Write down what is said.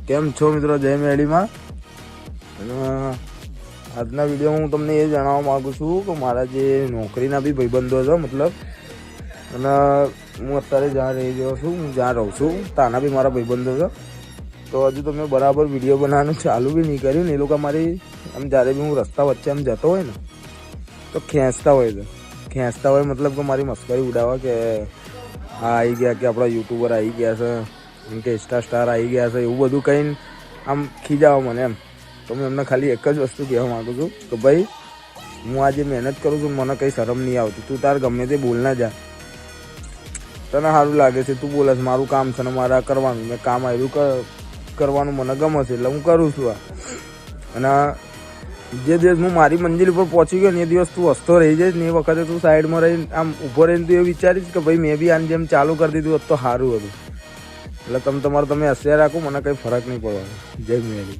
કેમ છો મિત્રો? જય મેડીમાં. અને આજના વિડીયોમાં હું તમને એ જણાવવા માગું છું કે મારા જે નોકરીના બી ભાઈબંધો છે મતલબ, અને હું અત્યારે જ્યાં રહી રહ્યો છું, હું જ્યાં રહું છું ત્યાંના બી મારા ભાઈબંધો છે. તો હજુ તો મેં બરાબર વિડીયો બનાવવાનું ચાલુ બી નહીં કર્યું ને એ લોકો મારી આમ જ્યારે બી હું રસ્તા વચ્ચે આમ જતો હોય ને તો ખેંચતા હોય મતલબ કે મારી મસ્કરી ઉડાવવા કે આ આવી ગયા, કે આપણા યુટ્યુબર આવી ગયા છે, એમ કે સ્ટાર આવી ગયા છે, એવું બધું કહીને આમ ખીજાવા મને એમ. તો હું એમને ખાલી એક જ વસ્તુ કહેવા માગું છું કે ભાઈ, હું આ જે મહેનત કરું છું મને કંઈ શરમ નહીં આવતી. તું તાર ગમે તે બોલ ના જા, તને સારું લાગે છે તું બોલે છે, મારું કામ છે ને મારે આ કરવાનું, મેં કામ આવ્યું કરવાનું મને ગમે છે એટલે હું કરું છું આ. અને જે દિવસ હું મારી મંજિલ ઉપર પહોંચી ગયો ને એ દિવસ તું હસતો રહી જઈશ ને એ વખતે તું સાઈડમાં રહીને આમ ઊભો રહીને તું એ વિચારીશ કે ભાઈ મેં બી આની જેમ ચાલુ કરી દીધું હોત તો સારું હતું. એટલે તમે હસિયા રાખો, મને કંઈ ફરક નહીં પડવાનો. જય મેરી.